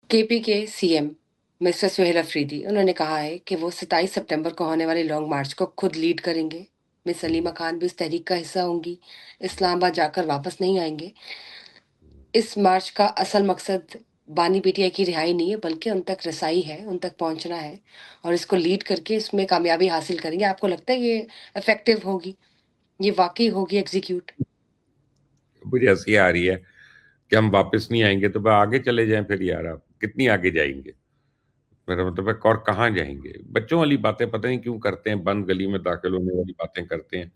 KP के CM mister Suhail Afridi उन्होंने कहा है कि वो 27 सितंबर को होने वाले लॉन्ग मार्च को खुद लीड करेंगे। मिस सलीमा खान भी इस तहरीक का हिस्सा होंगी, इस्लामाबाद जाकर वापस नहीं आएंगे। इस मार्च का असल मकसद बानी पीटीआई की रिहाई नहीं है, बल्कि उन तक रसाई है, उन तक पहुंचना है और इसको लीड करके इसमें कामयाबी हासिल करेंगे। आपको लगता है ये इफेक्टिव होगी, ये वाकई होगी एग्जीक्यूट? मुझे हंसी आ रही है कि हम वापस नहीं आएंगे, तो वह आगे चले जाएं फिर यार, आप कितनी आगे जाएंगे? मेरा मतलब है, और कहाँ जाएंगे? बच्चों वाली बातें पता नहीं क्यों करते हैं, बंद गली में दाखिल होने वाली बातें करते हैं।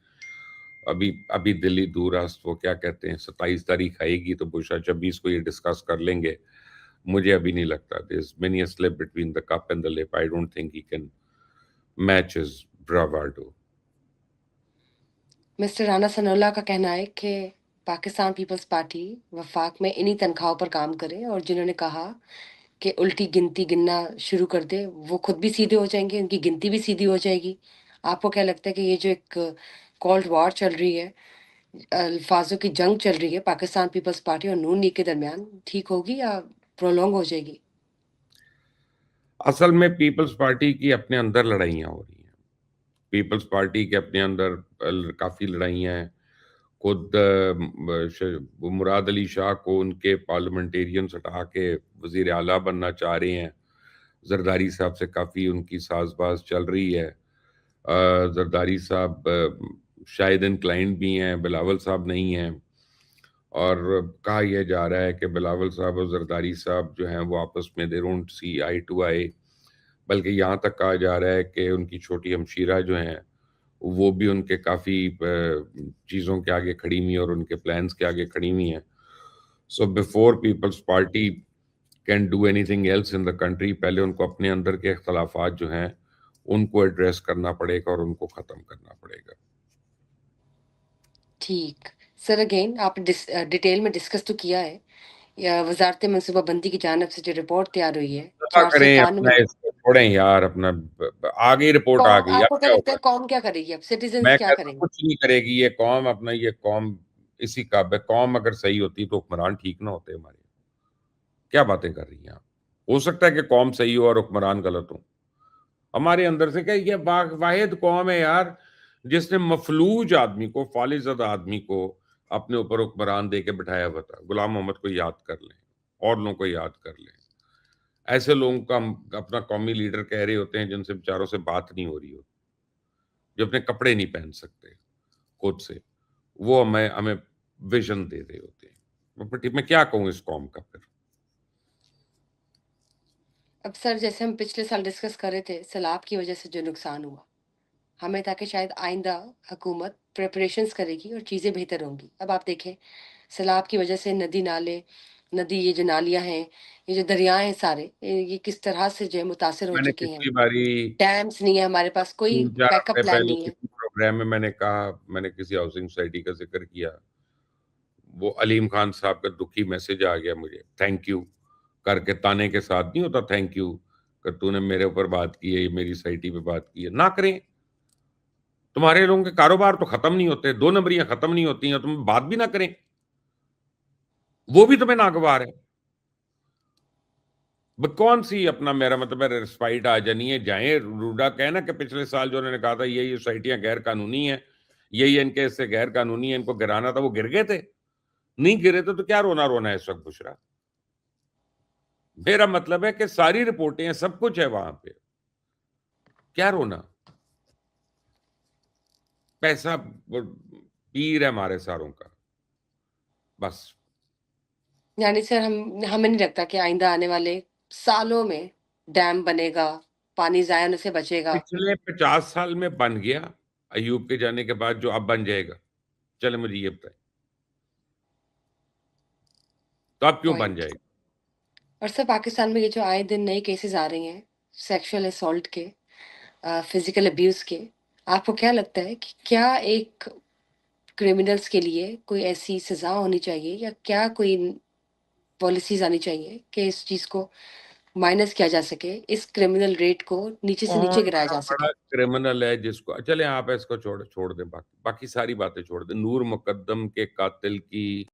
अभी अभी दिल्ली दूरस्थ, वो क्या कहते हैं, 27 तारीख आएगी तो बुशा 26 को ये डिस्कस कर लेंगे। मुझे अभी नहीं लगता। There is many a slip between the cup and the lip. I don't think he can match his bravado. Mister Rana Sanaullah का कहना है कि पाकिस्तान पीपल्स पार्टी वफाक में इन्हीं तनख्वाहों पर काम करे और जिन्होंने कहा कि उल्टी गिनती गिनना शुरू कर दे, वो खुद भी सीधे हो जाएंगे, उनकी गिनती भी सीधी हो जाएगी। आपको क्या लगता है कि ये जो एक कोल्ड वॉर चल रही है, अल्फाजों की जंग चल रही है पाकिस्तान पीपल्स पार्टी और नून लीग के दरमियान, ठीक होगी या प्रोलॉन्ग हो जाएगी? असल में पीपल्स पार्टी की अपने अंदर लड़ाइयाँ हो रही हैं। पीपल्स पार्टी के अपने अंदर काफ़ी लड़ाइयाँ हैं। खुद मुराद अली शाह को उनके पार्लियामेंटेरियंस हटा के वज़ीर आला बनना चाह रहे हैं। जरदारी साहब से काफ़ी उनकी साजबाज चल रही है। जरदारी साहब शायद इनक्लाइंड भी हैं, बिलावल साहब नहीं हैं। और कहा यह जा रहा है कि बिलावल साहब और जरदारी साहब जो हैं वो आपस में they don't see I to आई। बल्कि यहाँ तक कहा जा रहा है कि उनकी छोटी हमशीरा जो हैं वो भी उनके काफ़ी चीज़ों के आगे खड़ी हुई हैं और उनके प्लान्स के आगे खड़ी हुई हैं। So before Peoples Party can do anything else in the country, पहले उनको अपने अंदर के इख्तलाफात जो हैं उनको एड्रेस करना पड़ेगा और उनको ख़त्म करना पड़ेगा। ठीक। सर, अगेन आपने डिटेल में डिस्कस तो किया है, या वजारत मनसूबाबंदी की जानब से जो रिपोर्ट तैयार हुई है क्या चार सौ करें अपना, इक्यानवे इसको छोड़ें यार अपना। आगे रिपोर्ट आ कौम, गई, अब आपको क्या क्या लगता है होगा? कौम क्या करेगी, अब सिटीजन मैं क्या कहता हूं, करेंगे? कुछ नहीं करेगी ये कौम। अपना ये कौम इसी का कौम अगर सही होती तो हुक्मरान ठीक ना होते हमारे। क्या बातें कर रही हैं आप? हो सकता है कि कौम सही हो और हुक्मरान गलत हो। हमारे अंदर से क्या, ये वाहिद कौम है यार जिसने मफलूज आदमी को, फालिजदा आदमी को अपने ऊपर हुक्मरान दे के बिठाया हुआ था। गुलाम मोहम्मद को याद कर लें, और लोगों को याद कर लें। ऐसे लोगों का हम अपना कौमी लीडर कह रहे होते हैं जिनसे बेचारों से बात नहीं हो रही हो, जो अपने कपड़े नहीं पहन सकते खुद से, वो हमें हमें विजन दे रहे होते हैं। बट मैं क्या कहूँ इस कौम का फिर? अब सर, जैसे हम पिछले साल डिस्कस कर रहे थे, सैलाब की वजह से जो नुकसान हुआ, हमें था कि शायद आइंदा हुकूमत प्रिपरेशंस करेगी और चीज़ें बेहतर होंगी। अब आप देखें, सैलाब की वजह से नदी नाले, नदी ये जो नालियाँ हैं, ये जो दरियाएँ हैं सारे, ये किस तरह से जो है मुतासिर हो मैंने चुके हैं। पिछली बारी डैम्स नहीं है हमारे पास, कोई 3-4 हफ्ते बैकअप प्लान पहले नहीं है। किसी प्रोग्राम में मैंने कहा, मैंने किसी हाउसिंग सोसाइटी का जिक्र किया। वो अलीम खान साहब का दुखी मैसेज आ गया मुझे, थैंक यू करके, ताने के साथ नहीं होता थैंक यू, कि तूने मेरे ऊपर बात की है, मेरी सोसाइटी पे बात की है। ना करें। तुम्हारे लोगों के कारोबार तो खत्म नहीं होते, 2 नंबरियां खत्म नहीं होती हैं, तुम बात भी ना करें, वो भी तुम्हें नागवार है। कौन सी अपना, मेरा मतलब है, रिस्पाइट आ जानी है? जाए रूडा कहे ना कि पिछले साल जो उन्होंने कहा था ये सोसाइटियां गैर कानूनी है, यही इनके इससे गैर कानूनी है, इनको गिराना था, वो गिर गए थे। नहीं गिरे थे तो क्या रोना रोना है इस वक्त बुशरा? मेरा मतलब है कि सारी रिपोर्टें हैं, सब कुछ है वहां पे, क्या रोना? पैसा पीर है हमारे सारों का, बस। यानी सर, हम हमें नहीं लगता कि आइंदा आने वाले सालों में डैम बनेगा, पानी ज़ाया होने से बचेगा। पिछले 50 साल में बन गया, अयूब के जाने के बाद जो अब बन जाएगा? चले मुझे ये बताए, तो अब क्यों बन पॉइंट। जाएगा? और सर, पाकिस्तान में ये जो आए दिन नए केसेस आ रहे हैं सेक्सुअल असॉल्ट के, फिजिकल अब्यूज के, आपको क्या लगता है कि क्या एक क्रिमिनल्स के लिए कोई ऐसी सजा होनी चाहिए, या क्या कोई पॉलिसीज आनी चाहिए कि इस चीज को माइनस किया जा सके, इस क्रिमिनल रेट को नीचे से नीचे कौन गिराया सा जा बड़ा सके? क्रिमिनल है जिसको, चले आप इसको छोड़ छोड़ दें, बाकी बाकी सारी बातें छोड़ दें। नूर मुकद्दम के कातिल की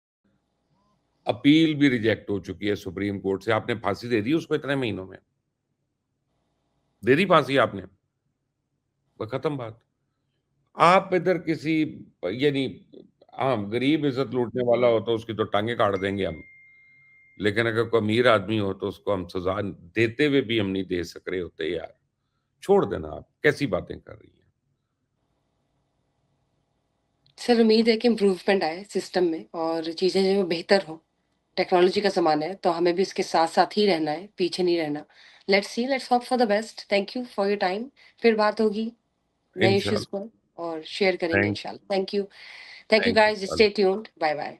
अपील भी रिजेक्ट हो चुकी है सुप्रीम कोर्ट से। आपने फांसी दे दी उसको इतने महीनों में? दे दी फांसी आपने? बस खत्म बात। आप इधर किसी, यानी हाँ, गरीब इज्जत लूटने वाला हो तो उसकी तो टांगे काट देंगे हम, लेकिन अगर कोई अमीर आदमी हो तो उसको हम सजा देते हुए भी हम नहीं दे सक रहे होते यार। छोड़ देना, आप कैसी बातें कर रही हैं? सर उम्मीद है कि इम्प्रूवमेंट आए सिस्टम में और चीज़ें जो है वो बेहतर हों। टेक्नोलॉजी का ज़माना है तो हमें भी उसके साथ-साथ ही रहना है, पीछे नहीं रहना। Let's see, let's hope for the best. Thank you for your time. फिर बात होगी नए इश्यूज़ इंशाल्लाह। पर और शेयर करेंगे थैंक इंशाल्लाह। Thank you. Thank you thank guys, you. Stay tuned. Bye bye.